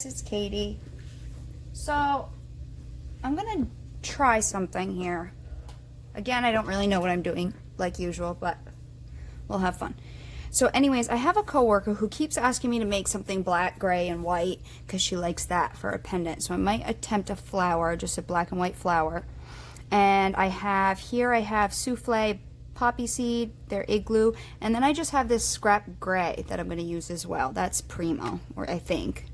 It's Katie. So I'm gonna try something here. Again, I don't really know what I'm doing like usual, but we'll have fun. So anyways, I have a coworker who keeps asking me to make something black, gray, and white because she likes that for a pendant. So I might attempt a flower, just a black and white flower. And I have souffle, poppy seed, their igloo, and then I just have this scrap gray that I'm gonna use as well. That's primo, or I think.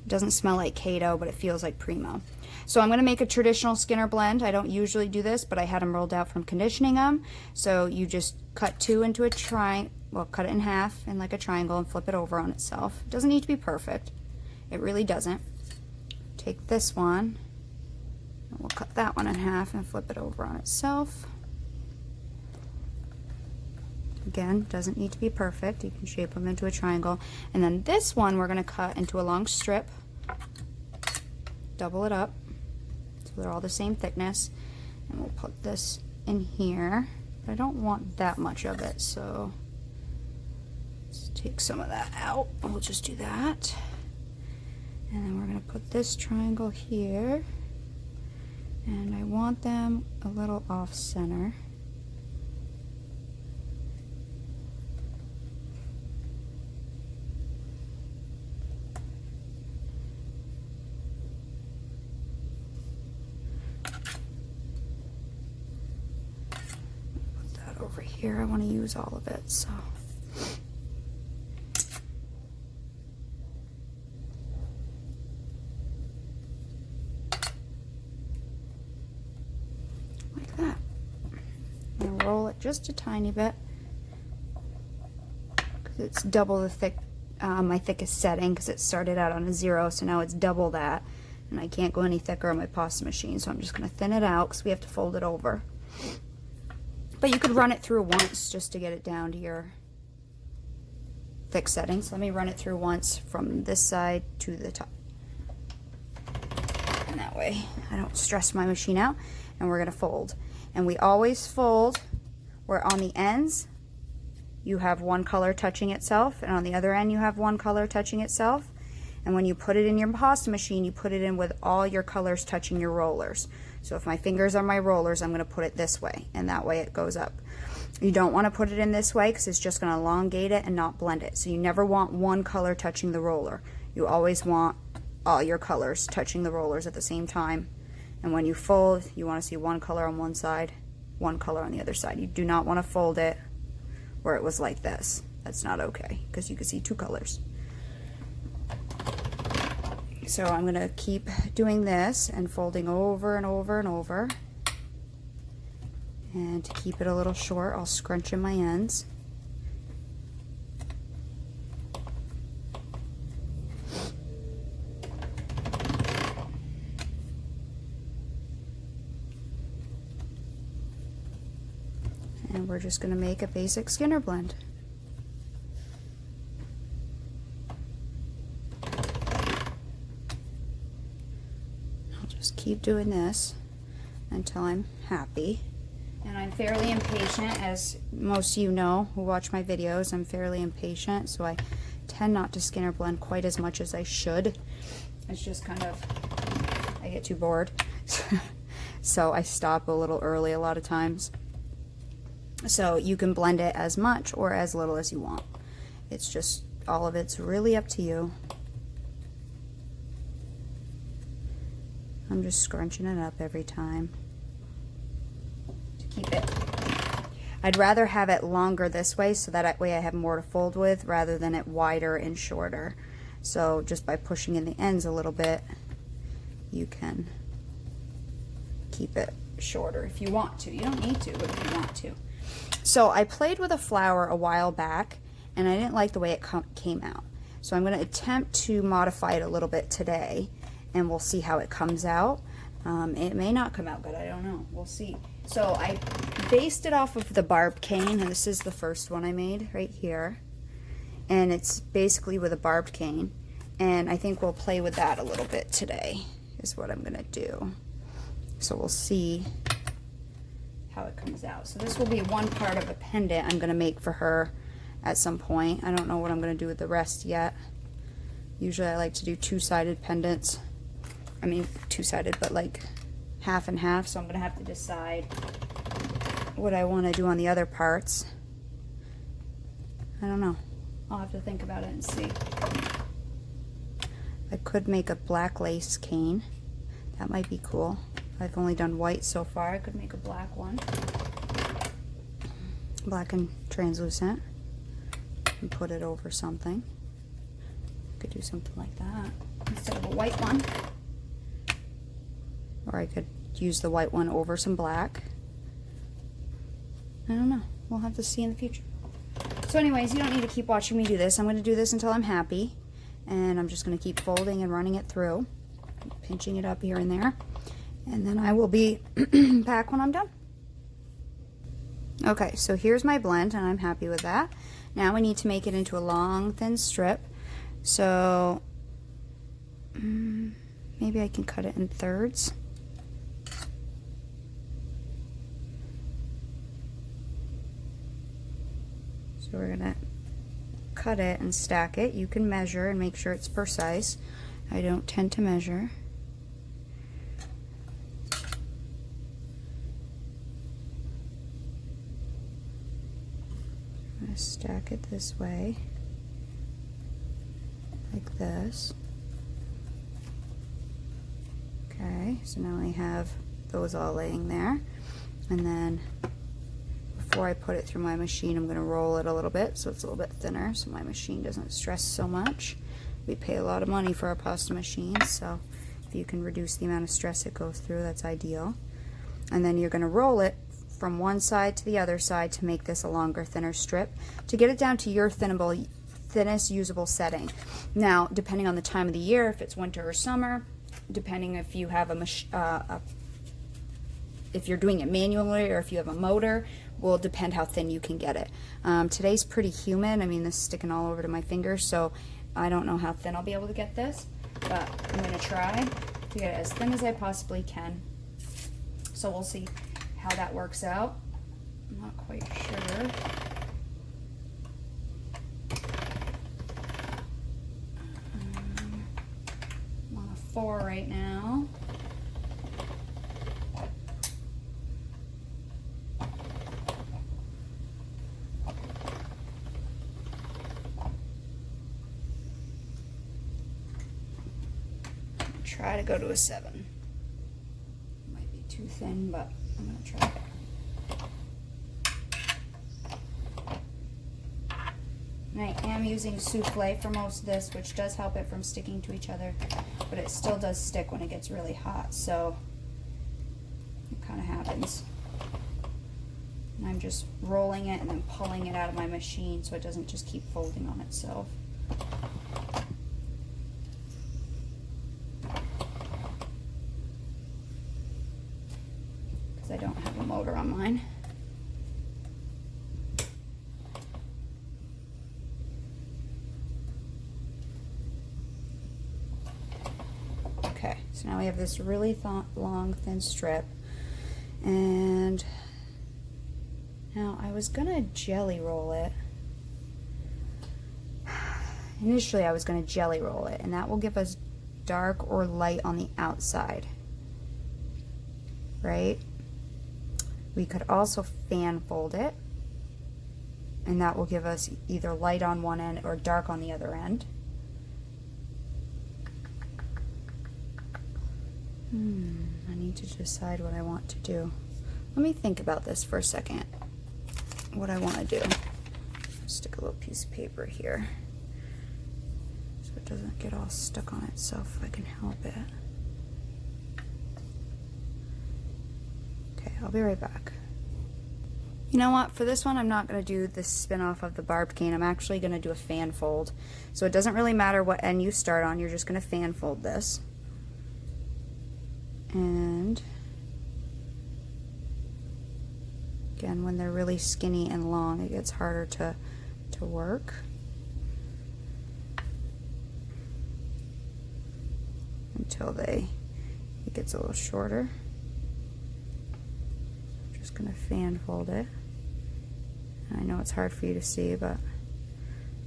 Doesn't smell like Kato, but it feels like primo. So I'm going to make a traditional Skinner blend. I don't usually do this, but I had them rolled out from conditioning them. So you just cut two into a triangle, well, cut it in half in like a triangle and flip it over on itself. It doesn't need to be perfect. It really doesn't. Take this one, and we'll cut that one in half and flip it over on itself. Again, doesn't need to be perfect. You can shape them into a triangle. And then this one we're going to cut into a long strip. Double it up so they're all the same thickness. And we'll put this in here. But I don't want that much of it, so let's take some of that out. We'll just do that. And then we're going to put this triangle here. And I want them a little off center. Over here, I want to use all of it, so like that. I'm going to roll it just a tiny bit because it's double the my thickest setting, because it started out on a 0, so now it's double that, and I can't go any thicker on my pasta machine, so I'm just going to thin it out because we have to fold it over. But you could run it through once just to get it down to your thick setting. So let me run it through once from this side to the top. And that way I don't stress my machine out. And we're going to fold. And we always fold where on the ends you have one color touching itself, and on the other end you have one color touching itself. And when you put it in your pasta machine, you put it in with all your colors touching your rollers. So if my fingers are my rollers, I'm going to put it this way, and that way it goes up. You don't want to put it in this way because it's just going to elongate it and not blend it. So you never want one color touching the roller. You always want all your colors touching the rollers at the same time. And when you fold, you want to see one color on one side, one color on the other side. You do not want to fold it where it was like this. That's not okay because you can see two colors. So I'm going to keep doing this and folding over and over and over. And to keep it a little short, I'll scrunch in my ends. And we're just going to make a basic Skinner blend. Just keep doing this until I'm happy. And I'm fairly impatient, as most of you know who watch my videos. I'm fairly impatient, so I tend not to Skinner blend quite as much as I should. It's just kind of, I get too bored. So I stop a little early a lot of times. So you can blend it as much or as little as you want. It's just, all of it's really up to you. I'm just scrunching it up every time to keep it. I'd rather have it longer this way so that way I have more to fold with rather than it wider and shorter. So just by pushing in the ends a little bit, you can keep it shorter if you want to. You don't need to, but if you want to. So I played with a flower a while back and I didn't like the way it came out. So I'm going to attempt to modify it a little bit today, and we'll see how it comes out. It may not come out good, I don't know. We'll see. So I based it off of the barbed cane, and this is the first one I made right here. And it's basically with a barbed cane. And I think we'll play with that a little bit today, is what I'm gonna do. So we'll see how it comes out. So this will be one part of a pendant I'm gonna make for her at some point. I don't know what I'm gonna do with the rest yet. Usually I like to do two-sided pendants. I mean, two-sided, but like half and half, so I'm gonna have to decide what I want to do on the other parts. I don't know. I'll have to think about it and see. I could make a black lace cane. That might be cool. I've only done white so far. I could make a black one. Black and translucent. And put it over something. Could do something like that instead of a white one. Or I could use the white one over some black. I don't know. We'll have to see in the future. So anyways, you don't need to keep watching me do this. I'm going to do this until I'm happy. And I'm just going to keep folding and running it through. Pinching it up here and there. And then I will be back when I'm done. Okay, so here's my blend and I'm happy with that. Now we need to make it into a long, thin strip. So maybe I can cut it in thirds. So we're gonna cut it and stack it. You can measure and make sure it's precise. I don't tend to measure. I'm gonna stack it this way, like this. Okay, so now I have those all laying there. And then before I put it through my machine, I'm going to roll it a little bit so it's a little bit thinner so my machine doesn't stress so much. We pay a lot of money for our pasta machines, so if you can reduce the amount of stress it goes through, that's ideal. And then you're going to roll it from one side to the other side to make this a longer, thinner strip to get it down to your thinnest usable setting. Now, depending on the time of the year, if it's winter or summer, depending if you have if you're doing it manually or if you have a motor, will depend how thin you can get it. Today's pretty humid. I mean, this is sticking all over to my fingers, so I don't know how thin I'll be able to get this, but I'm going to try to get it as thin as I possibly can. So we'll see how that works out. I'm not quite sure. I'm on a 4 right now. Try to go to a 7. Might be too thin, but I'm going to try. And I am using souffle for most of this, which does help it from sticking to each other, but it still does stick when it gets really hot, so it kind of happens. And I'm just rolling it and then pulling it out of my machine so it doesn't just keep folding on itself. I don't have a motor on mine. Okay, so now we have this really long, thin strip. And now I was gonna jelly roll it. Initially I was gonna jelly roll it, and that will give us dark or light on the outside, right? We could also fan fold it, and that will give us either light on one end or dark on the other end. I need to decide what I want to do. Let me think about this for a second, what I want to do. Stick a little piece of paper here so it doesn't get all stuck on itself if I can help it. Okay, I'll be right back. You know what, for this one I'm not going to do the spin off of the barbed cane. I'm actually going to do a fan fold. So it doesn't really matter what end you start on, you're just going to fan fold this. And again, when they're really skinny and long, it gets harder to work. Until it gets a little shorter. Just gonna fan fold it. I know it's hard for you to see, but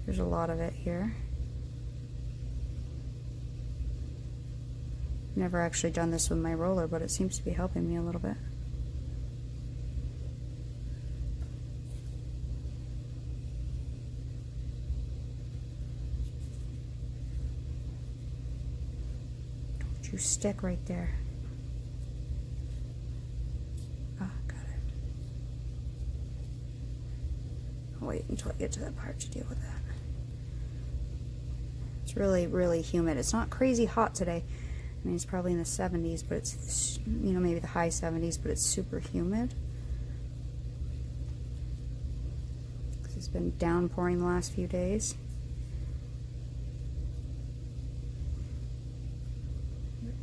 there's a lot of it here. Never actually done this with my roller, but it seems to be helping me a little bit. Don't you stick right there. Ah, got it. I'll wait until I get to that part to deal with that. It's really, really humid. It's not crazy hot today. I mean, it's probably in the 70s, but it's, you know, maybe the high 70s, but it's super humid. Because it's been downpouring the last few days.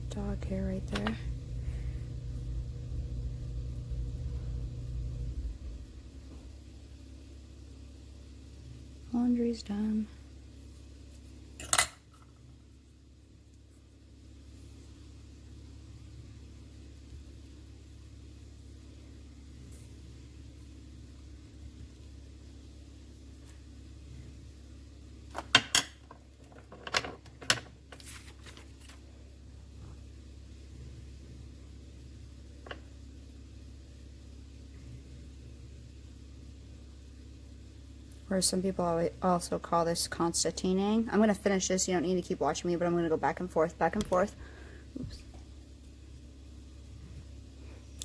Dog hair right there. Laundry's done. Or some people also call this concertining. I'm going to finish this. You don't need to keep watching me, but I'm going to go back and forth, back and forth. Oops.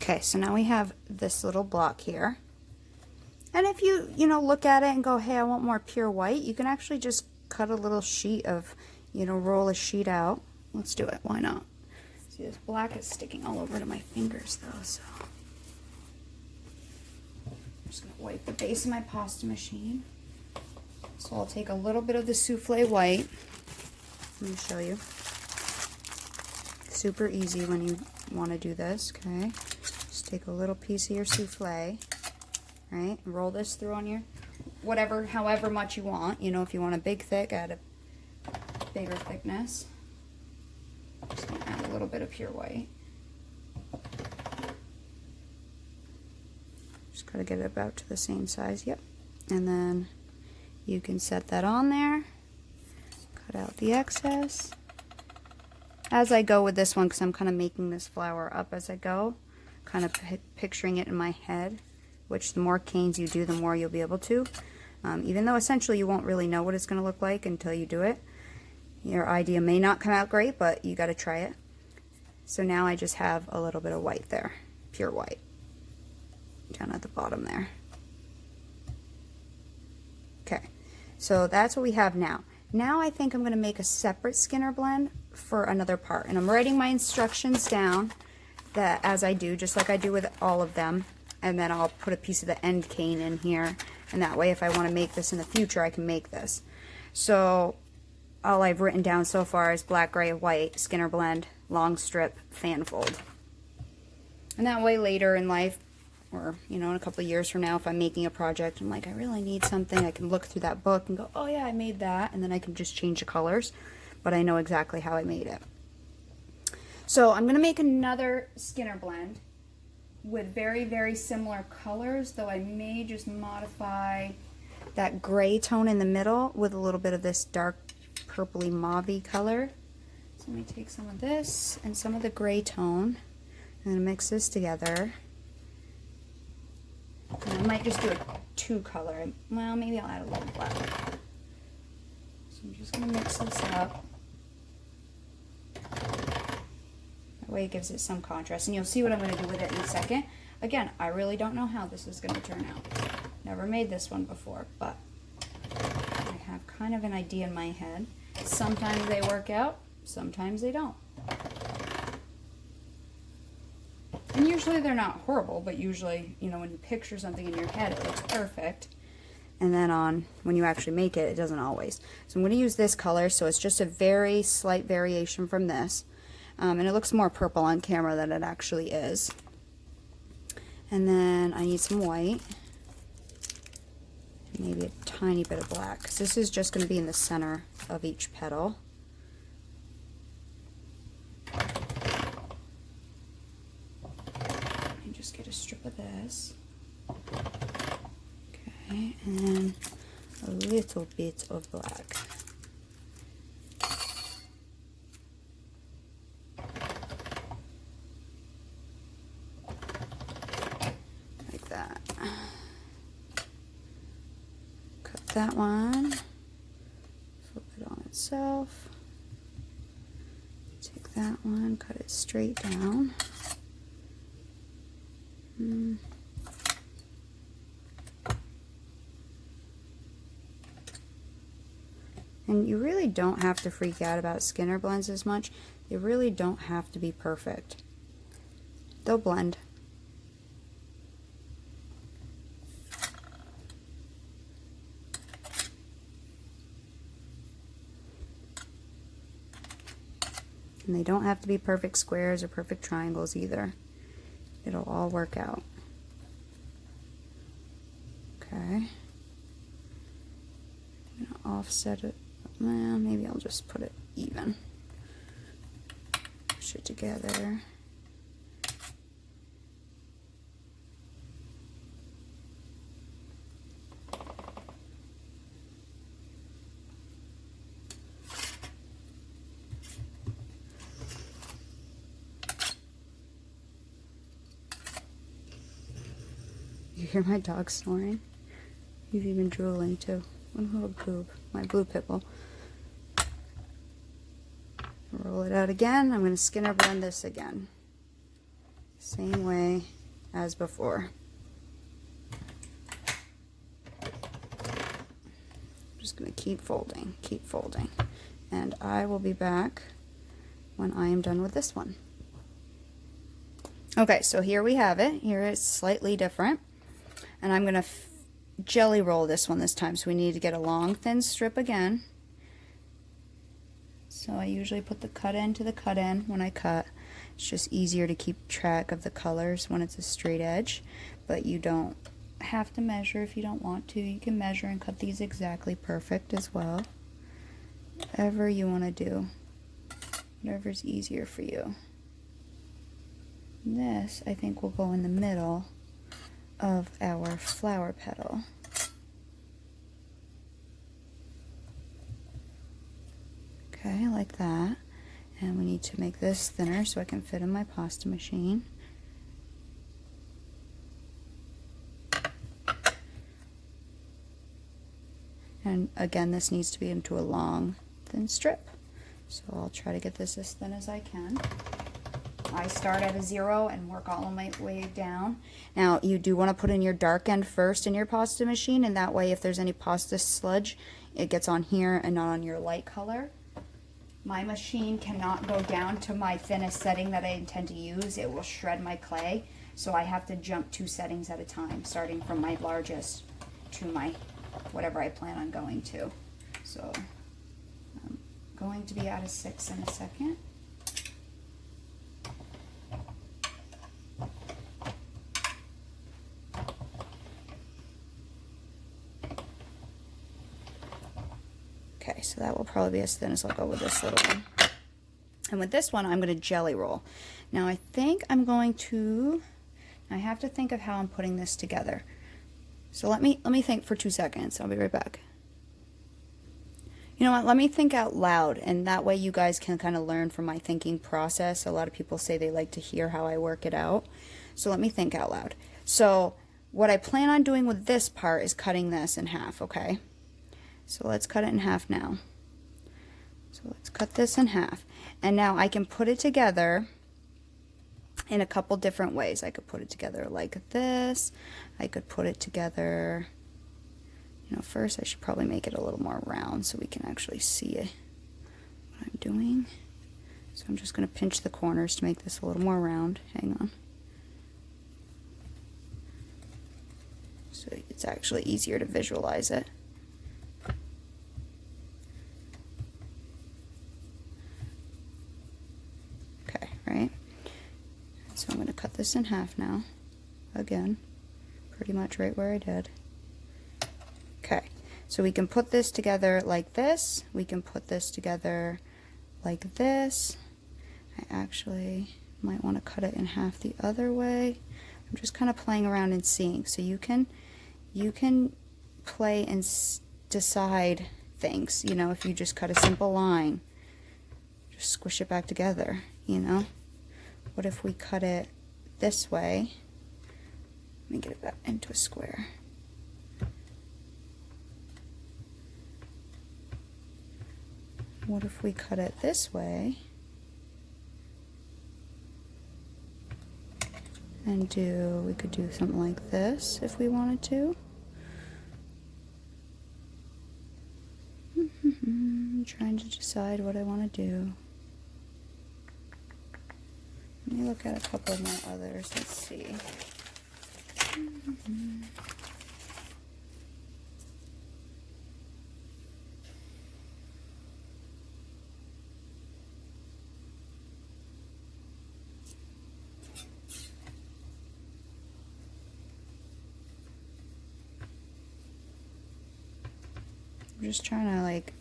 Okay, so now we have this little block here. And if you look at it and go, hey, I want more pure white, you can actually just cut a little sheet of, roll a sheet out. Let's do it. Why not? See, this black is sticking all over to my fingers, though, so. I'm just going to wipe the base of my pasta machine. So I'll take a little bit of the souffle white. Let me show you. Super easy when you want to do this, okay? Just take a little piece of your souffle, right? And roll this through on your whatever, however much you want. If you want a big thick, add a bigger thickness. Just gonna add a little bit of pure white. Just gotta get it about to the same size, yep. And then you can set that on there, cut out the excess. As I go with this one, because I'm kind of making this flower up as I go, kind of picturing it in my head, which the more canes you do, the more you'll be able to. Even though essentially you won't really know what it's going to look like until you do it. Your idea may not come out great, but you got to try it. So now I just have a little bit of white there, pure white, down at the bottom there. Okay, so that's what we have now. Now I think I'm going to make a separate Skinner blend for another part. And I'm writing my instructions down that as I do, just like I do with all of them. And then I'll put a piece of the end cane in here. And that way if I want to make this in the future, I can make this. So all I've written down so far is black, gray, white, Skinner blend, long strip, fan fold. And that way later in life, or in a couple of years from now, if I'm making a project, I'm like, I really need something, I can look through that book and go, oh yeah, I made that, and then I can just change the colors, but I know exactly how I made it. So I'm going to make another Skinner blend with very, very similar colors, though I may just modify that gray tone in the middle with a little bit of this dark purpley mauve-y color. So let me take some of this and some of the gray tone and mix this together. And I might just do a two color. Well, maybe I'll add a little black. So I'm just going to mix this up. That way it gives it some contrast. And you'll see what I'm going to do with it in a second. Again, I really don't know how this is going to turn out. Never made this one before, but I have kind of an idea in my head. Sometimes they work out, sometimes they don't. And usually they're not horrible, but usually, when you picture something in your head, it looks perfect. And then when you actually make it, it doesn't always. So I'm going to use this color, so it's just a very slight variation from this. And it looks more purple on camera than it actually is. And then I need some white. Maybe a tiny bit of black, because this is just going to be in the center of each petal. Just get a strip of this. Okay, and then a little bit of black. that one, flip it on itself, take that one, cut it straight down. And you really don't have to freak out about Skinner blends as much. They really don't have to be perfect. They'll blend. And they don't have to be perfect squares or perfect triangles either. It'll all work out. Okay. I'm going to offset it. Well, maybe I'll just put it even. Push it together. You hear my dog snoring? He's even drooling too. One little goob. My blue pit bull. Roll it out again. I'm going to Skinner blend this again. Same way as before. I'm just going to keep folding, and I will be back when I am done with this one. Okay, so here we have it. Here it's slightly different, and I'm going to jelly roll this one this time, so we need to get a long thin strip again. So I usually put the cut end to the cut end when I cut. It's just easier to keep track of the colors when it's a straight edge, but you don't have to measure if you don't want to. You can measure and cut these exactly perfect as well. Whatever you want to do, whatever's easier for you. This, I think, will go in the middle of our flower petal. Okay, like that. And we need to make this thinner so I can fit in my pasta machine. And again, this needs to be into a long, thin strip. So I'll try to get this as thin as I can. I start at a 0 and work all my way down. Now, you do want to put in your dark end first in your pasta machine, and that way if there's any pasta sludge, it gets on here and not on your light color. My machine cannot go down to my thinnest setting that I intend to use. It will shred my clay, so I have to jump 2 settings at a time, starting from my largest to my whatever I plan on going to. So I'm going to be at a 6 in a second. Okay, so that will probably be as thin as I'll go with this little one. And with this one, I'm going to jelly roll. Now I think I'm going to, I have to think of how I'm putting this together. So let me think for 2 seconds. I'll be right back. You know what, let me think out loud, and that way you guys can kind of learn from my thinking process. A lot of people say they like to hear how I work it out. So let me think out loud. So what I plan on doing with this part is cutting this in half, okay? So let's cut it in half now. So let's cut this in half. And now I can put it together in a couple different ways. I could put it together like this. I could put it together, you know, first I should probably make it a little more round so we can actually see it, what I'm doing. So I'm just going to pinch the corners to make this a little more round. Hang on. So it's actually easier to visualize it. Okay, right? So I'm going to cut this in half now. Again, pretty much right where I did. Okay, so we can put this together like this. We can put this together like this. I actually might want to cut it in half the other way. I'm just kind of playing around and seeing. So you can play and decide things. You know, if you just cut a simple line, just squish it back together, you know. What if we cut it this way? Let me get it back into a square. What if we cut it this way and we could do something like this if we wanted to. I'm trying to decide what I want to do. Let me look at a couple of my others. Let's see. I'm just trying to like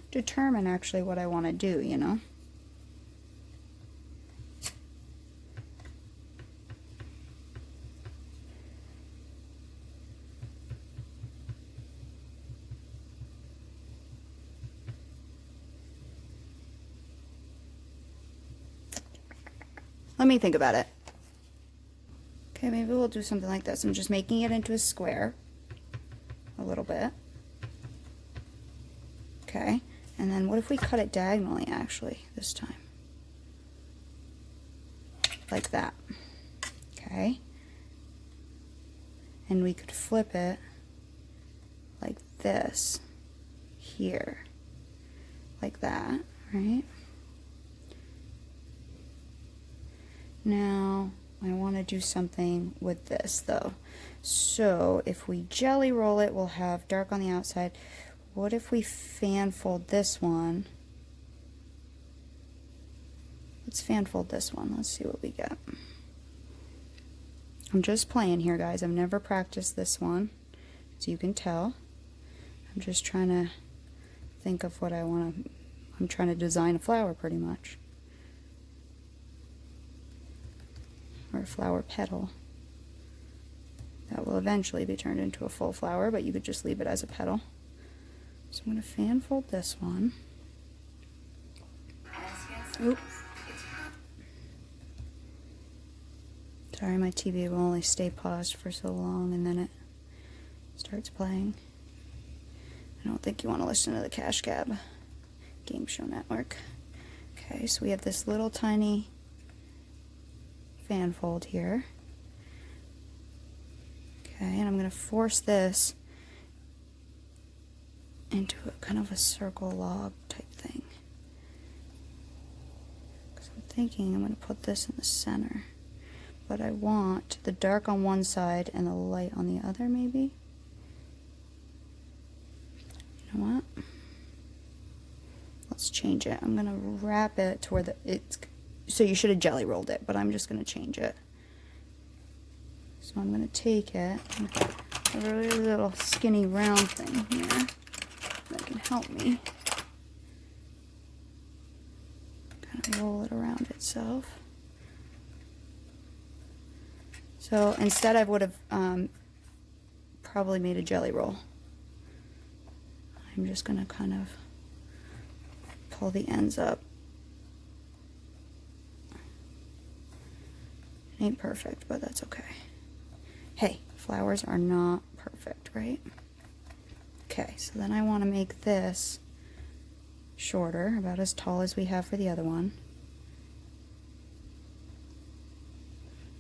determine actually what I want to do, you know? Let me think about it. Okay, maybe we'll do something like this. I'm just making it into a square a little bit. Okay, and then what if we cut it diagonally actually this time? Like that. Okay. And we could flip it like this here. Like that, right? Now, I want to do something with this though. So if we jelly roll it, we'll have dark on the outside. What if we fan fold this one? Let's fan fold this one. Let's see what we get. I'm just playing here, guys. I've never practiced this one, as you can tell. I'm just trying to think of what I want to... I'm trying to design a flower pretty much. Or a flower petal. That will eventually be turned into a full flower, but you could just leave it as a petal. So I'm going to fan fold this one. Oop. Sorry, my TV will only stay paused for so long and then it starts playing. I don't think you want to listen to the Cash Cab Game Show Network. Okay, so we have this little tiny fan fold here. Okay, and I'm going to force this into a kind of a circle log type thing. Because I'm thinking I'm going to put this in the center. But I want the dark on one side and the light on the other, maybe. You know what? Let's change it. I'm going to wrap it to where it's... So you should have jelly rolled it, but I'm just going to change it. So I'm going to take it, a really little skinny round thing here that can help me kind of roll it around itself. So instead I would have probably made a jelly roll. I'm just going to kind of pull the ends up. It ain't perfect, but that's okay. Hey, flowers are not perfect, right? Okay, so then I want to make this shorter, about as tall as we have for the other one.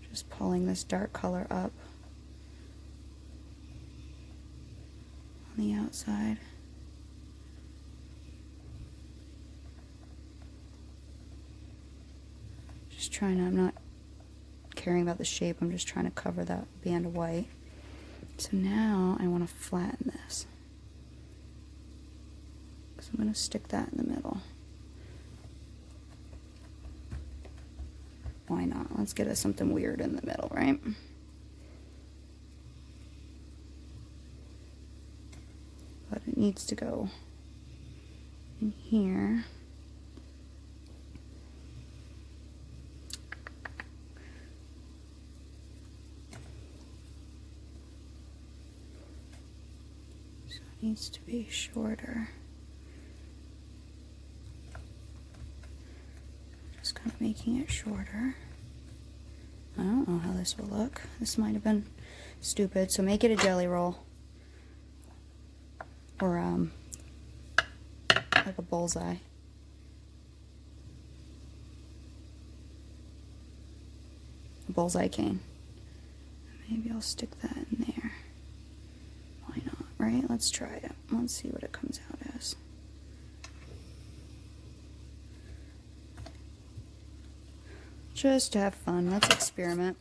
Just pulling this dark color up on the outside. Just trying to, I'm not caring about the shape, I'm just trying to cover that band of white. So now I want to flatten this. So I'm going to stick that in the middle. Why not? Let's get us something weird in the middle, right? But it needs to go in here. So it needs to be shorter. Just kind of making it shorter. I don't know how this will look. This might have been stupid, so make it a jelly roll. Or like a bullseye. bullseye cane. Maybe I'll stick that in there. Why not, right? Let's try it. Let's see what it comes out as. Just to have fun. Let's experiment.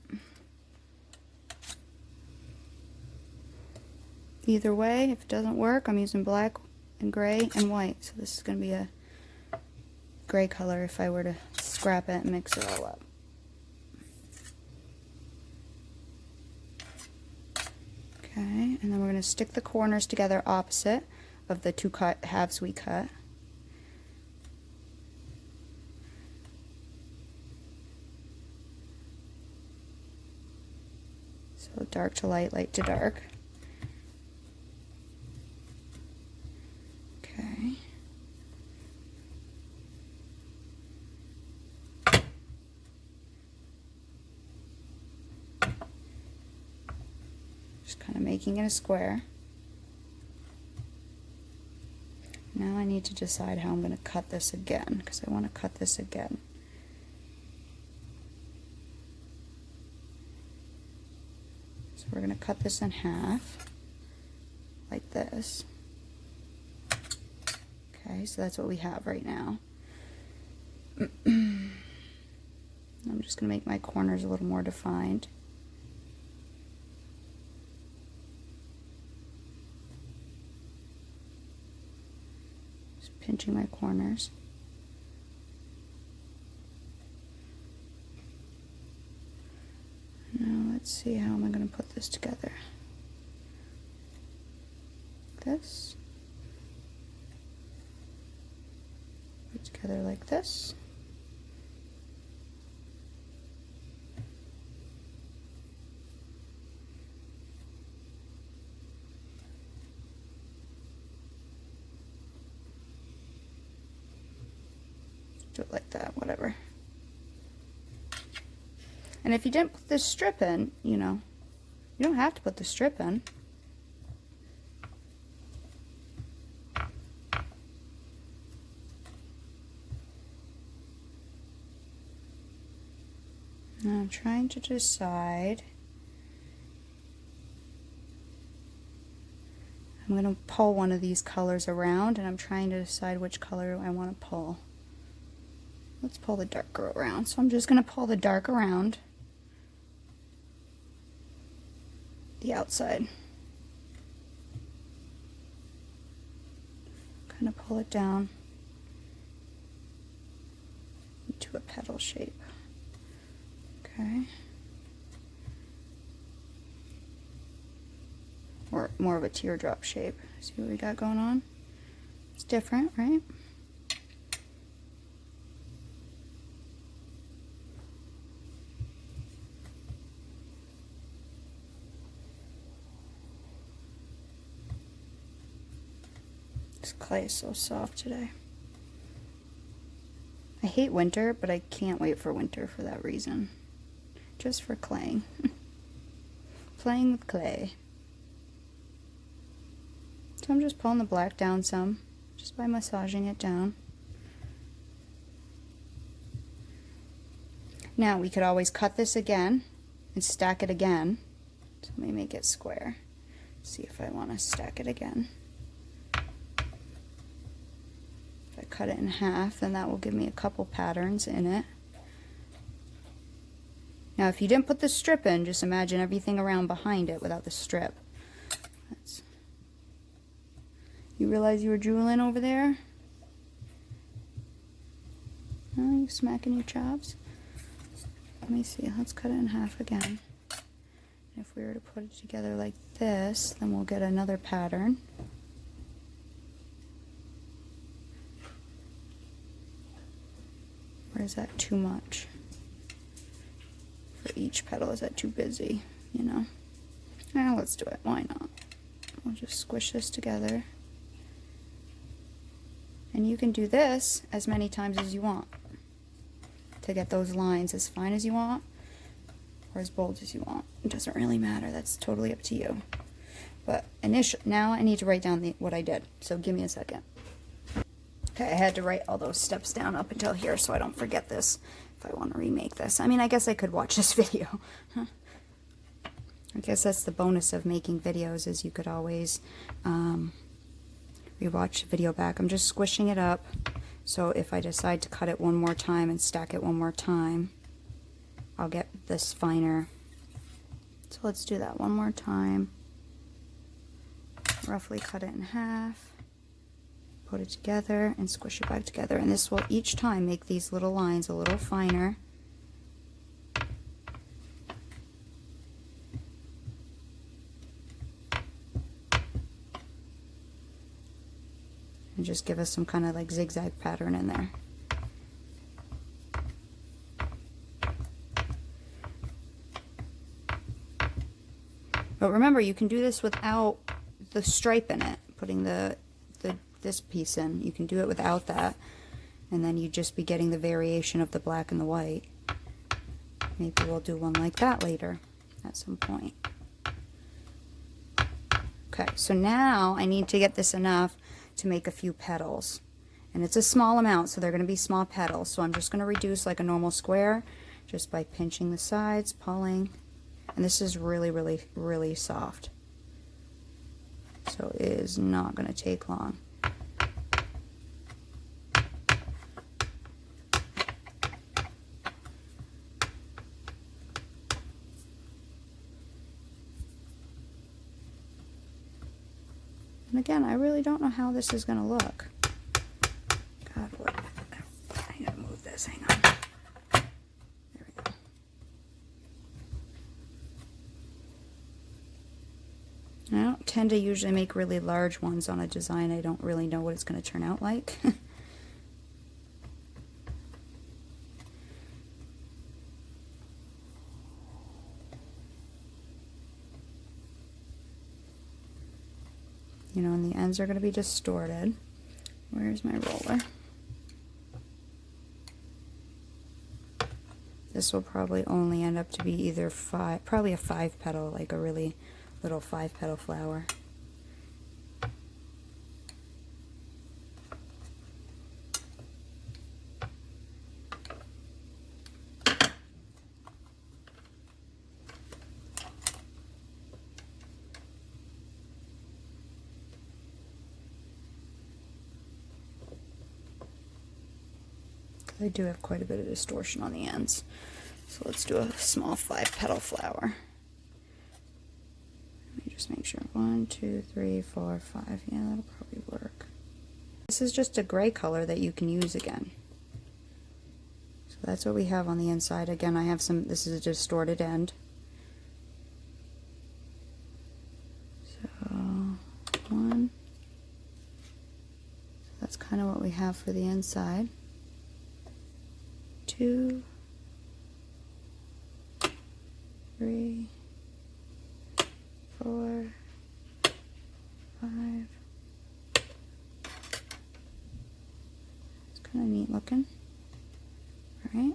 Either way, if it doesn't work, I'm using black and gray and white. So this is going to be a gray color if I were to scrap it and mix it all up. Okay, and then we're going to stick the corners together opposite of the two halves we cut. So dark to light, light to dark. Okay. Just kind of making it a square. Now I need to decide how I'm going to cut this again, because I want to cut this again. So we're going to cut this in half, like this. Okay, so that's what we have right now. I'm just going to make my corners a little more defined. Just pinching my corners. Now let's see, how am I going to put this together? This. Put it together like this. Do it like that, whatever. And if you didn't put this strip in, you know, you don't have to put the strip in. Now I'm trying to decide. I'm going to pull one of these colors around, and I'm trying to decide which color I want to pull. Let's pull the darker around. So I'm just going to pull the dark around the outside. Kind of pull it down into a petal shape. Okay. Or more of a teardrop shape. See what we got going on? It's different, right? This clay is so soft today. I hate winter, but I can't wait for winter for that reason. Just for claying. Playing with clay. So I'm just pulling the black down some, just by massaging it down. Now we could always cut this again and stack it again. So let me make it square. See if I want to stack it again. If I cut it in half, then that will give me a couple patterns in it. Now if you didn't put the strip in, just imagine everything around behind it without the strip. You realize you were drooling over there? Oh, you smacking your chops? Let me see, let's cut it in half again. And if we were to put it together like this, then we'll get another pattern. Or is that too much? For each petal, is that too busy? You know? Now let's do it, why not? We'll just squish this together. And you can do this as many times as you want to get those lines as fine as you want or as bold as you want. It doesn't really matter. That's totally up to you. But now I need to write down what I did. So give me a second. Okay, I had to write all those steps down up until here so I don't forget this. if I want to remake this. I mean, I guess I could watch this video. I guess that's the bonus of making videos, is you could always rewatch the video back. I'm just squishing it up, so if I decide to cut it one more time and stack it one more time, I'll get this finer. So let's do that one more time. Roughly cut it in half, put it together, and squish it back together. And this will each time make these little lines a little finer. And just give us some kind of like zigzag pattern in there. But remember, you can do this without the stripe in it, putting this piece in. You can do it without that, and then you'd just be getting the variation of the black and the white. Maybe we'll do one like that later at some point. Okay, so now I need to get this enough to make a few petals, and it's a small amount, so they're going to be small petals. So I'm just going to reduce like a normal square just by pinching the sides, pulling, and this is really soft, so it is not going to take long. And again, I really don't know how this is going to look. God, what? I need to move this. Hang on. There we go. I don't tend to usually make really large ones on a design. I don't really know what it's going to turn out like. You know, and the ends are going to be distorted. Where's my roller? This will probably only end up to be either probably a 5 petal, like a really little 5 petal flower. I do have quite a bit of distortion on the ends. So let's do a small 5 petal flower. Let me just make sure. 1, 2, 3, 4, 5. Yeah, that'll probably work. This is just a gray color that you can use again. So that's what we have on the inside. Again, I have some, this is a distorted end. So, 1. So that's kind of what we have for the inside. 2, 3, 4, 5. It's kind of neat looking. All right.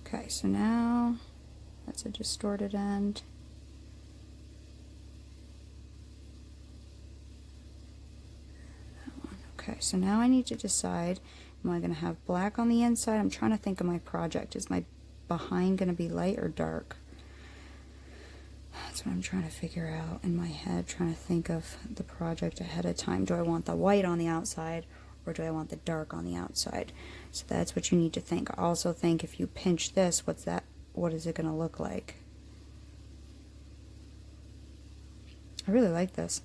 Okay, so now that's a distorted end. Okay, so now I need to decide, am I going to have black on the inside? I'm trying to think of my project. Is my behind going to be light or dark? That's what I'm trying to figure out in my head, trying to think of the project ahead of time. Do I want the white on the outside, or do I want the dark on the outside? So that's what you need to think. Also think, if you pinch this, what is it going to look like? I really like this.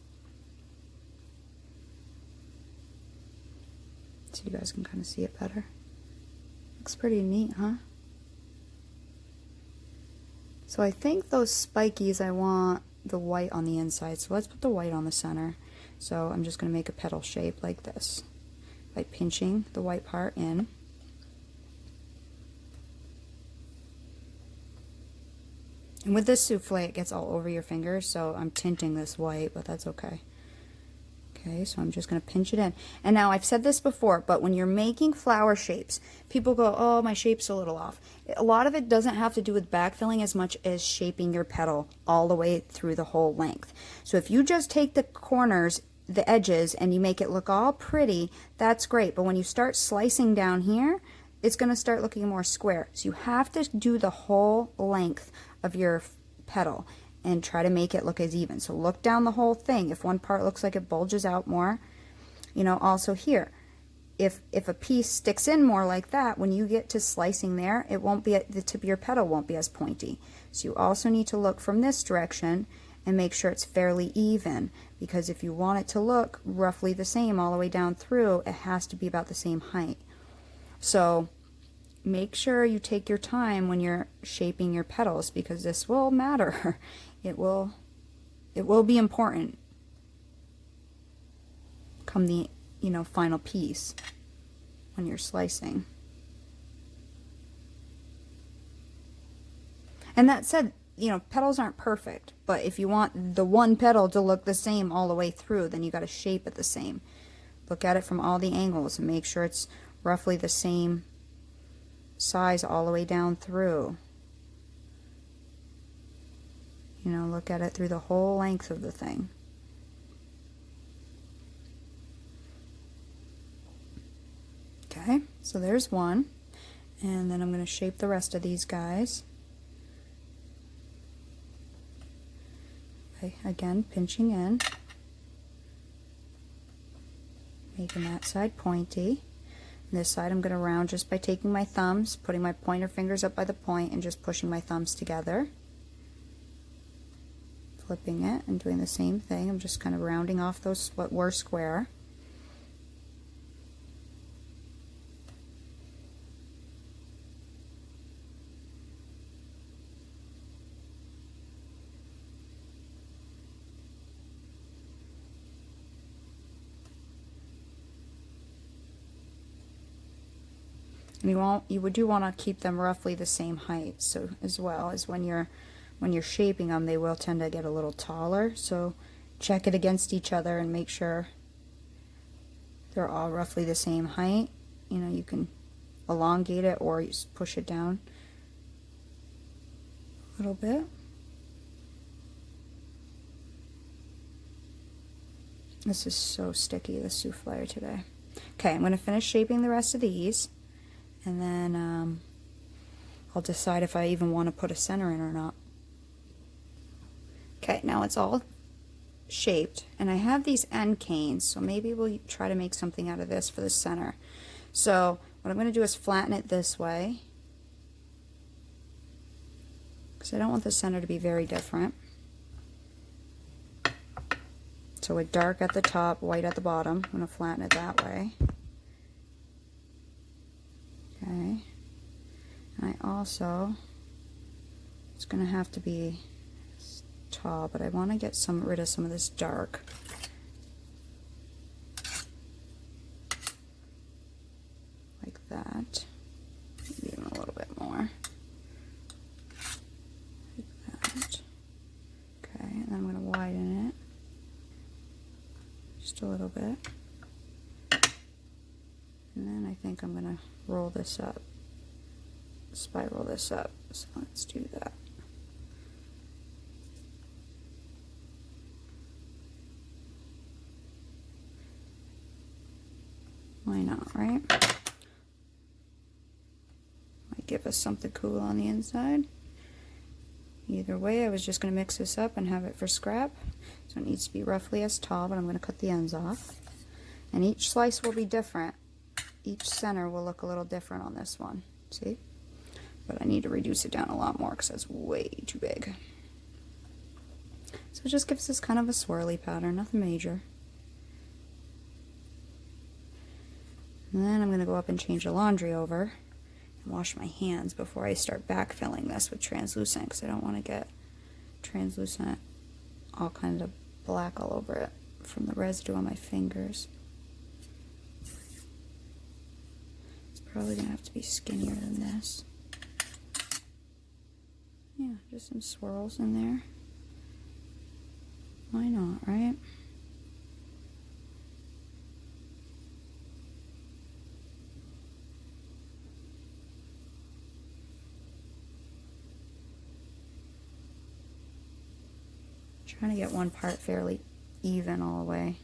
So you guys can kind of see it better. Looks pretty neat, huh? So I think those spikies, I want the white on the inside. So let's put the white on the center. So I'm just going to make a petal shape like this by pinching the white part in. And with this souffle, it gets all over your fingers, so I'm tinting this white, but that's okay. Okay, so I'm just going to pinch it in. And now, I've said this before, but when you're making flower shapes, people go, oh, my shape's a little off. A lot of it doesn't have to do with backfilling as much as shaping your petal all the way through the whole length. So if you just take the corners, the edges and you make it look all pretty, that's great. But when you start slicing down here, it's going to start looking more square. So you have to do the whole length of your petal and try to make it look as even. So look down the whole thing. If one part looks like it bulges out more, you know, also here, if a piece sticks in more like that, when you get to slicing there, it won't be, the tip of your petal won't be as pointy. So you also need to look from this direction and make sure it's fairly even, because if you want it to look roughly the same all the way down through, it has to be about the same height. So make sure you take your time when you're shaping your petals, because this will matter. It will be important come the, you know, final piece when you're slicing. And that said, you know, petals aren't perfect, but if you want the one petal to look the same all the way through, then you got to shape it the same. Look at it from all the angles and make sure it's roughly the same size all the way down through. You know, look at it through the whole length of the thing. Okay, so there's one, and then I'm going to shape the rest of these guys. Okay, again, pinching in, making that side pointy. And this side I'm going to round just by taking my thumbs, putting my pointer fingers up by the point, and just pushing my thumbs together. Flipping it and doing the same thing. I'm just kind of rounding off those what were square. And you do want to keep them roughly the same height, so as well as when you're shaping them, they will tend to get a little taller. So check it against each other and make sure they're all roughly the same height. You know, you can elongate it or just push it down a little bit. This is so sticky, the souffle today. Okay, I'm going to finish shaping the rest of these. And then I'll decide if I even want to put a center in or not. Okay, now it's all shaped, and I have these end canes, so maybe we'll try to make something out of this for the center. So what I'm going to do is flatten it this way, because I don't want the center to be very different. So with dark at the top, white at the bottom, I'm going to flatten it that way. Okay, and I also, it's going to have to be tall, but I want to get rid of some of this dark. Like that. Maybe even a little bit more. Like that. Okay, and then I'm going to widen it just a little bit. And then I think I'm going to roll this up, spiral this up. So let's do that. Why not, right? Might give us something cool on the inside. Either way, I was just going to mix this up and have it for scrap. So it needs to be roughly as tall, but I'm going to cut the ends off. And each slice will be different. Each center will look a little different on this one. See? But I need to reduce it down a lot more because that's way too big. So it just gives us kind of a swirly pattern, nothing major. And then I'm going to go up and change the laundry over and wash my hands before I start backfilling this with translucent, because I don't want to get translucent all kind of black all over it from the residue on my fingers. Probably gonna have to be skinnier than this. Yeah, just some swirls in there. Why not, right? Trying to get one part fairly even all the way.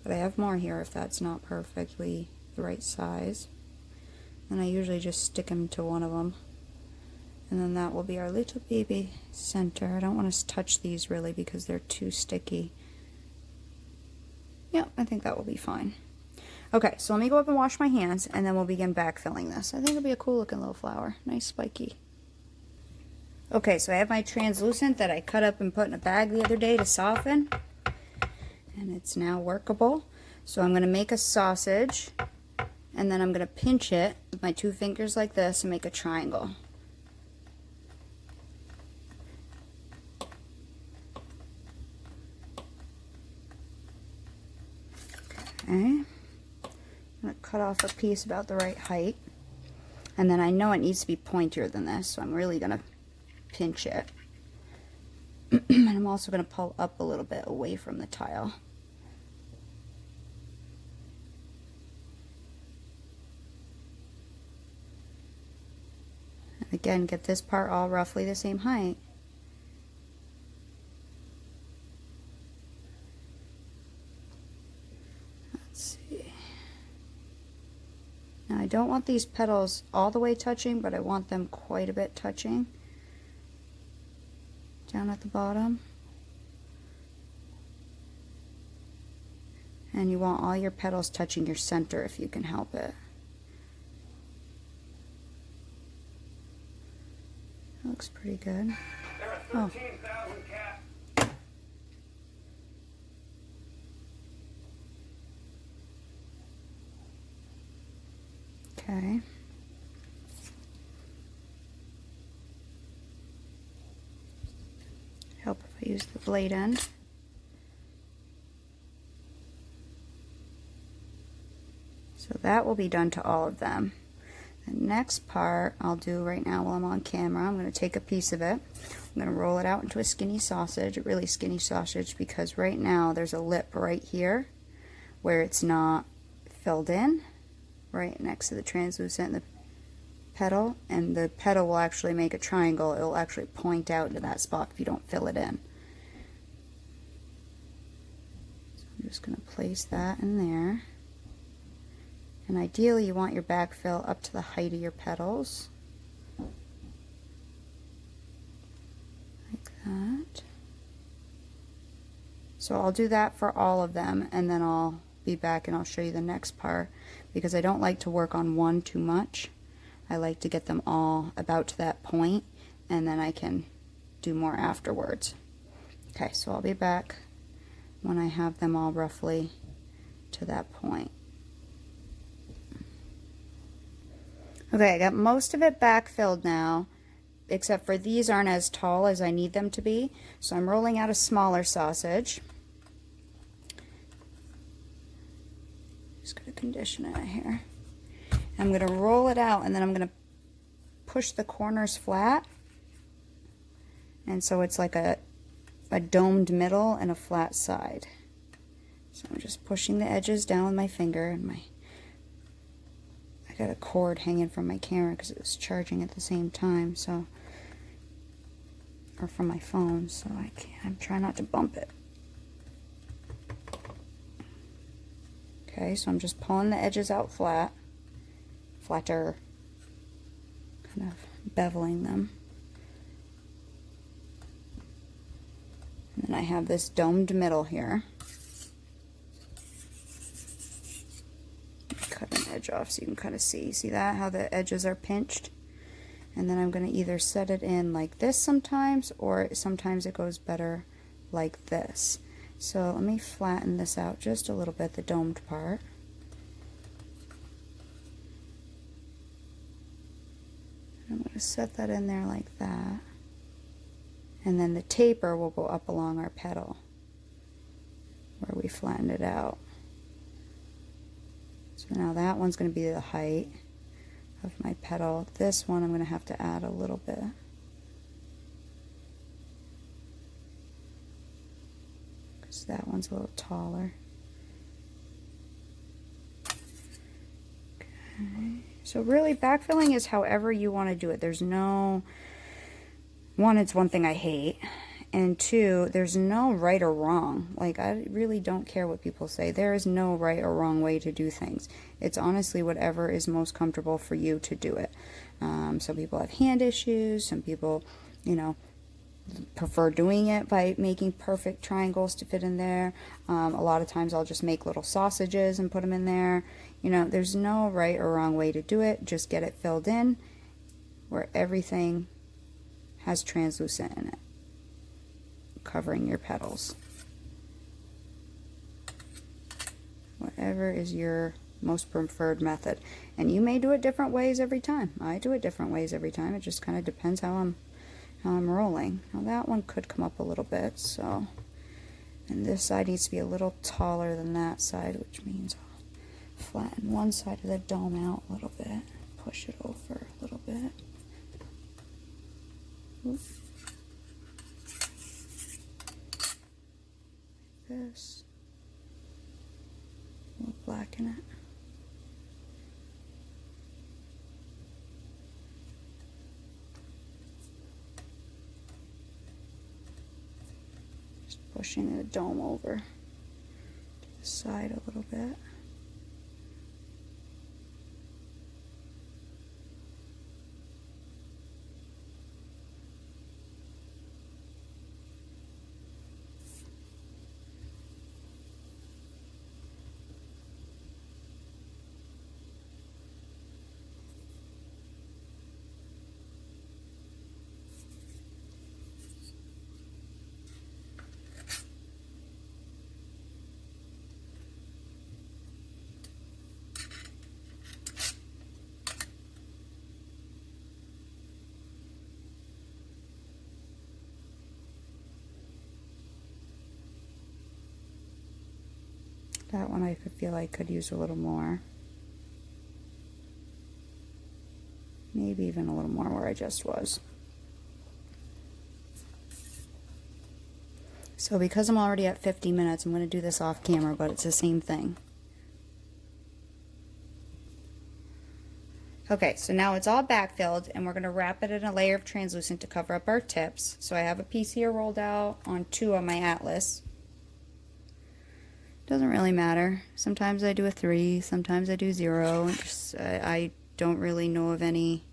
But I have more here if that's not perfectly the right size. And I usually just stick them to one of them. And then that will be our little baby center. I don't want to touch these really because they're too sticky. Yeah, I think that will be fine. Okay, so let me go up and wash my hands and then we'll begin backfilling this. I think it'll be a cool looking little flower. Nice spiky. Okay, so I have my translucent that I cut up and put in a bag the other day to soften. And it's now workable. So I'm going to make a sausage and then I'm going to pinch it with my 2 fingers like this and make a triangle. Okay, I'm going to cut off a piece about the right height. And then I know it needs to be pointier than this, so I'm really going to pinch it. And I'm also going to pull up a little bit away from the tile. And again, get this part all roughly the same height. Let's see. Now I don't want these petals all the way touching, but I want them quite a bit touching. Down at the bottom. And you want all your petals touching your center if you can help it. That looks pretty good. Oh. Okay. Help if I use the blade end. So that will be done to all of them. The next part I'll do right now while I'm on camera, I'm going to take a piece of it. I'm going to roll it out into a skinny sausage, a really skinny sausage, because right now there's a lip right here where it's not filled in, right next to the translucent and the petal, and the petal will actually make a triangle. It will actually point out into that spot if you don't fill it in. So I'm just going to place that in there. And ideally you want your backfill up to the height of your petals. Like that. So I'll do that for all of them and then I'll be back and I'll show you the next part, because I don't like to work on one too much. I like to get them all about to that point and then I can do more afterwards. Okay, so I'll be back when I have them all roughly to that point. Okay, I got most of it backfilled now, except for these aren't as tall as I need them to be. So I'm rolling out a smaller sausage. Just going to condition it here. I'm going to roll it out and then I'm going to push the corners flat. And so it's like a domed middle and a flat side. So I'm just pushing the edges down with my finger and I got a cord hanging from my camera because it was charging at the same time, so, or from my phone, so I'm trying not to bump it. Okay, so I'm just pulling the edges out flatter, kind of beveling them. And then I have this domed middle here. Cut an edge off so you can kind of see that, how the edges are pinched. And then I'm going to either set it in like this sometimes, or sometimes it goes better like this. So let me flatten this out just a little bit, the domed part. I'm going to set that in there like that. And then the taper will go up along our petal where we flattened it out. So now that one's going to be the height of my petal. This one I'm going to have to add a little bit. Because that one's a little taller. Okay. So really backfilling is however you want to do it. There's no... One, it's one thing I hate. And two, there's no right or wrong. Like, I really don't care what people say. There is no right or wrong way to do things. It's honestly whatever is most comfortable for you to do it. Some people have hand issues. Some people, you know, prefer doing it by making perfect triangles to fit in there. A lot of times I'll just make little sausages and put them in there. You know, there's no right or wrong way to do it. Just get it filled in where everything has translucent in it, covering your petals. Whatever is your most preferred method. And you may do it different ways every time. I do it different ways every time. It just kind of depends how I'm rolling. Now that one could come up a little bit, so, and this side needs to be a little taller than that side, which means I'll flatten one side of the dome out a little bit, push it over a little bit. Oops. This. We'll blacken it. Just pushing the dome over to the side a little bit. That one I could feel I could use a little more. Maybe even a little more where I just was. So because I'm already at 50 minutes, I'm going to do this off camera, but it's the same thing. Okay, so now it's all backfilled, and we're going to wrap it in a layer of translucent to cover up our tips. So I have a piece here rolled out on 2 on my atlas. Doesn't really matter. Sometimes I do a 3, sometimes I do 0. Just, I don't really know of any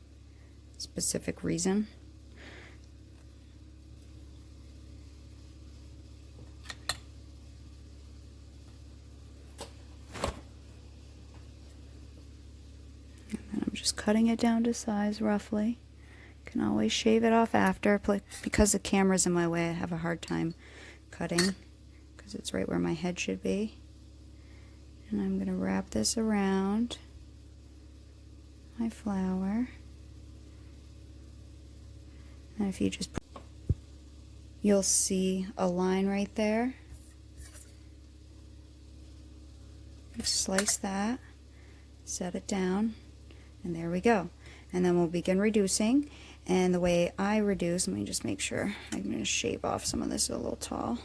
specific reason. And then I'm just cutting it down to size roughly. Can always shave it off after. Because the camera's in my way, I have a hard time cutting. It's right where my head should be. And I'm going to wrap this around my flower. And if you just you'll see a line right there. Just slice that, set it down, and there we go. And then we'll begin reducing. And the way I reduce, let me just make sure, I'm going to shave off some of this a little tall.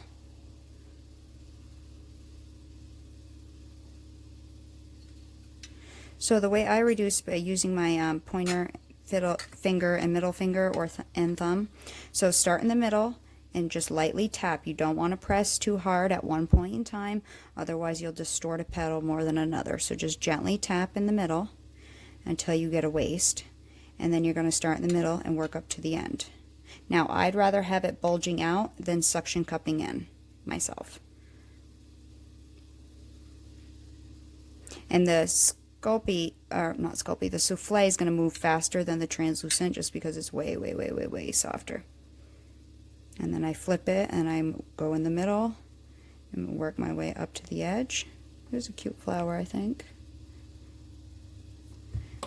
So the way I reduce by using my pointer, finger, and middle finger and thumb. So start in the middle and just lightly tap. You don't want to press too hard at one point in time, otherwise you'll distort a petal more than another. So just gently tap in the middle until you get a waist, and then you're going to start in the middle and work up to the end. Now I'd rather have it bulging out than suction cupping in myself. And the the souffle is going to move faster than the translucent just because it's way softer. And then I flip it and I go in the middle and work my way up to the edge. There's a cute flower, I think.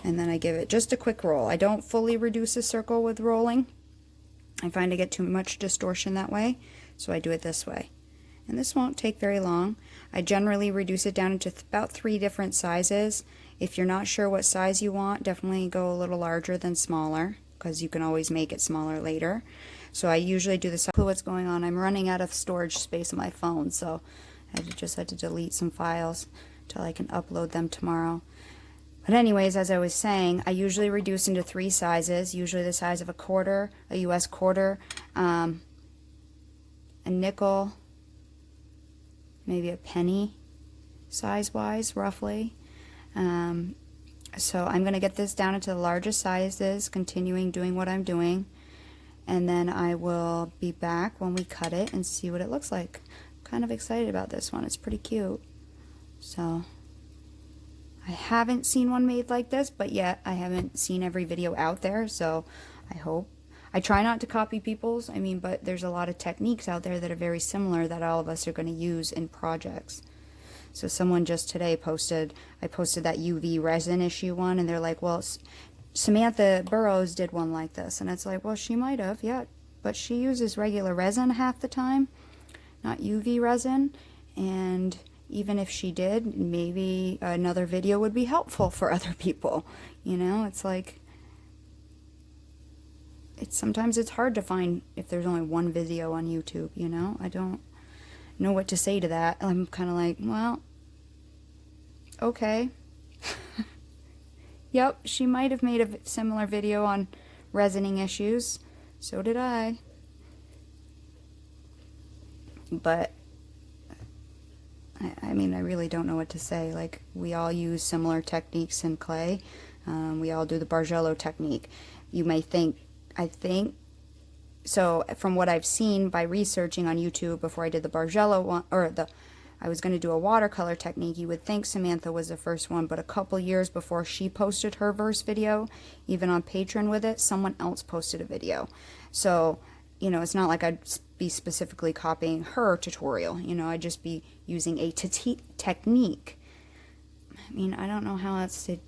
And then I give it just a quick roll. I don't fully reduce a circle with rolling. I find I get too much distortion that way, so I do it this way. And this won't take very long. I generally reduce it down into about 3 different sizes. If you're not sure what size you want, definitely go a little larger than smaller, because you can always make it smaller later. So I usually do this. What's going on? I'm running out of storage space on my phone, so I just had to delete some files until I can upload them tomorrow. But anyways, as I was saying, I usually reduce into 3 sizes, usually the size of a quarter, a US quarter, a nickel, maybe a penny size-wise, roughly. So I'm going to get this down into the largest sizes, continuing doing what I'm doing, and then I will be back when we cut it and see what it looks like. I'm kind of excited about this one. It's pretty cute. So I haven't seen one made like this, but yet I haven't seen every video out there, so I hope. I try not to copy people's, but there's a lot of techniques out there that are very similar that all of us are going to use in projects. So someone just today posted, I posted that UV resin issue one, and they're like, well, Samantha Burrows did one like this. And it's like, well, she might have, yeah, but she uses regular resin half the time, not UV resin. And even if she did, maybe another video would be helpful for other people. You know, it's like, sometimes it's hard to find if there's only one video on YouTube, you know? I don't know what to say to that. I'm kind of like, well, okay. Yep, she might have made a similar video on resining issues. So did I. But I really don't know what to say. Like, we all use similar techniques in clay. We all do the Bargello technique. You may think, so from what I've seen by researching on YouTube before I did the Bargello one, I was going to do a watercolor technique, you would think Samantha was the first one, but a couple years before she posted her verse video, even on Patreon with it, someone else posted a video. So, you know, it's not like I'd be specifically copying her tutorial, you know, I'd just be using a technique. I don't know how else to,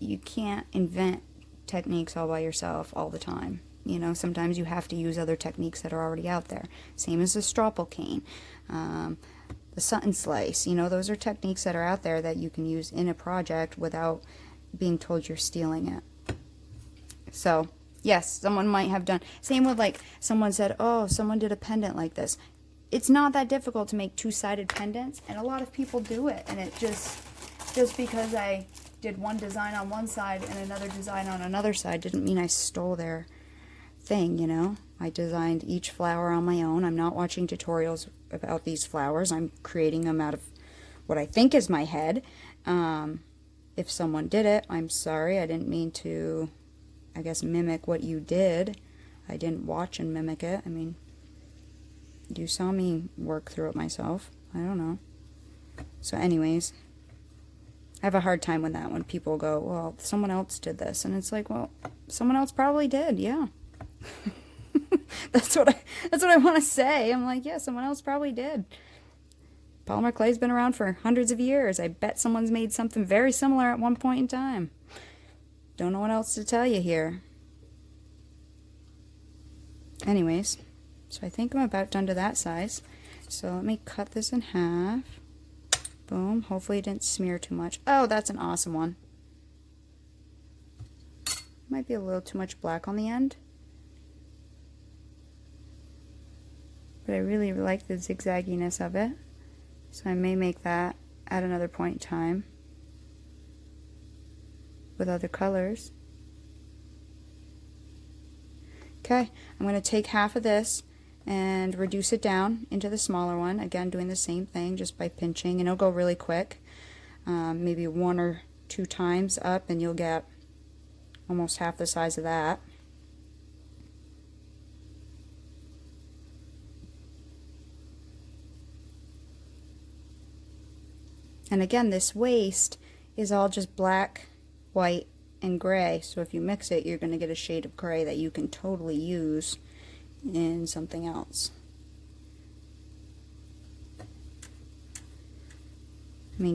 you can't invent techniques all by yourself all the time. You know, sometimes you have to use other techniques that are already out there. Same as the stropple cane, the Sutton slice. You know, those are techniques that are out there that you can use in a project without being told you're stealing it. So, yes, someone might have done. Same with, like, someone said, oh, someone did a pendant like this. It's not that difficult to make two-sided pendants, and a lot of people do it. And it just because I did one design on one side and another design on another side didn't mean I stole their thing, you know. I designed each flower on my own. I'm not watching tutorials about these flowers. I'm creating them out of what I think is my head. If someone did it, I'm sorry. I didn't mean to, I guess, mimic what you did. I didn't watch and mimic it. You saw me work through it myself. I don't know. So anyways, I have a hard time with that when people go, well, someone else did this. And it's like, well, someone else probably did, yeah. That's what I want to say. I'm like, yeah, someone else probably did. Polymer clay's been around for hundreds of years. I bet someone's made something very similar at one point in time. Don't know what else to tell you here. Anyways, so I think I'm about done to that size. So let me cut this in half. Boom. Hopefully it didn't smear too much. Oh, that's an awesome one. Might be a little too much black on the end. But I really like the zigzagginess of it. So I may make that at another point in time with other colors. Okay, I'm going to take half of this and reduce it down into the smaller one. Again, doing the same thing just by pinching, and it'll go really quick. Maybe 1 or 2 times up and you'll get almost half the size of that. And again, this waste is all just black, white, and gray. So if you mix it, you're going to get a shade of gray that you can totally use in something else.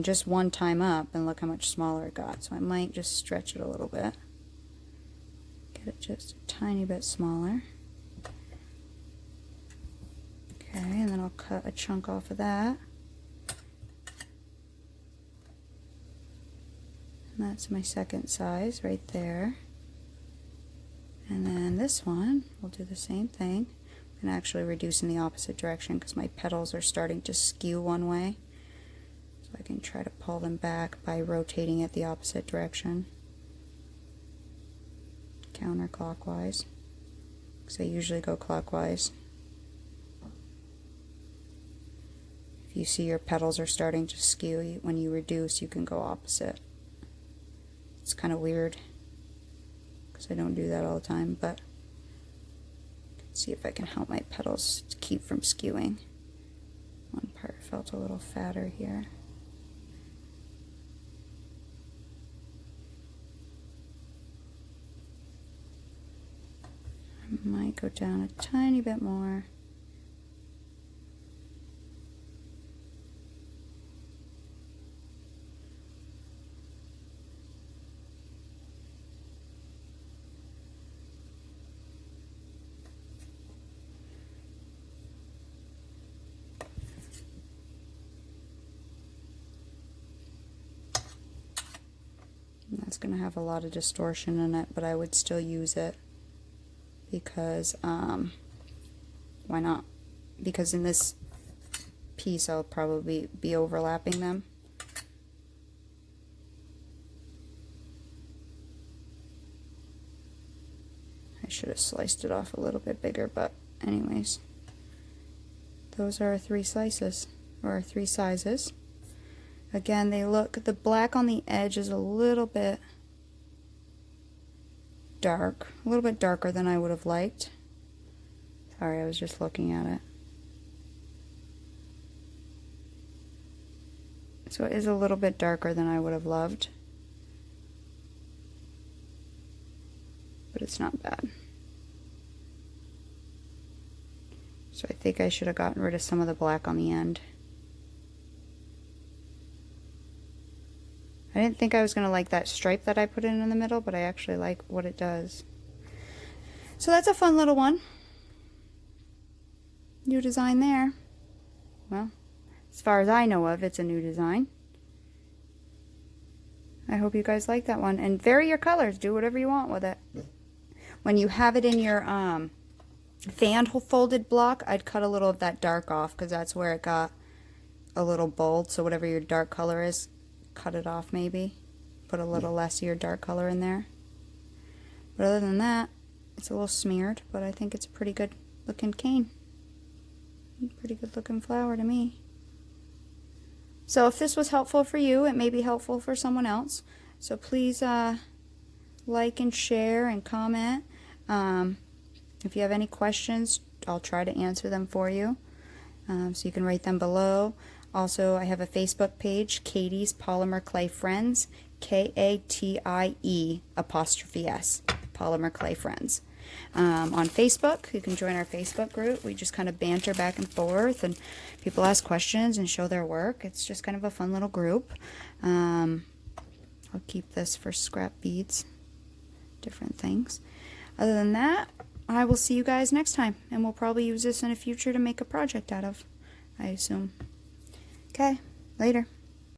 Just one time up, and look how much smaller it got. So I might just stretch it a little bit. Get it just a tiny bit smaller. Okay, and then I'll cut a chunk off of that. And that's my second size right there. And then this one, we'll do the same thing. I'm actually reduce in the opposite direction because my petals are starting to skew one way. So I can try to pull them back by rotating it the opposite direction. Counterclockwise. Because I usually go clockwise. If you see your petals are starting to skew, when you reduce, you can go opposite. It's kind of weird because I don't do that all the time, but see if I can help my petals to keep from skewing. One part felt a little fatter here. I might go down a tiny bit more. That's going to have a lot of distortion in it, but I would still use it because, why not? Because in this piece I'll probably be overlapping them. I should have sliced it off a little bit bigger, but anyways. Those are our 3 slices, or our 3 sizes. Again, they look, the black on the edge is a little bit dark, a little bit darker than I would have liked. Sorry, I was just looking at it. So it is a little bit darker than I would have loved, but it's not bad. So I think I should have gotten rid of some of the black on the end. I didn't think I was going to like that stripe that I put in the middle, but I actually like what it does. So that's a fun little one. New design there. Well, as far as I know of, it's a new design. I hope you guys like that one. And vary your colors. Do whatever you want with it. When you have it in your fan folded block, I'd cut a little of that dark off because that's where it got a little bold. So whatever your dark color is, cut it off maybe. Put a little less of your dark color in there. But other than that, it's a little smeared, but I think it's a pretty good looking cane. Pretty good looking flower to me. So if this was helpful for you, it may be helpful for someone else. So please like and share and comment. If you have any questions, I'll try to answer them for you. So you can write them below. Also, I have a Facebook page, Katie's Polymer Clay Friends, K-A-T-I-E', Polymer Clay Friends. On Facebook, you can join our Facebook group. We just kind of banter back and forth, and people ask questions and show their work. It's just kind of a fun little group. I'll keep this for scrap beads, different things. Other than that, I will see you guys next time, and we'll probably use this in the future to make a project out of, I assume. Okay, later.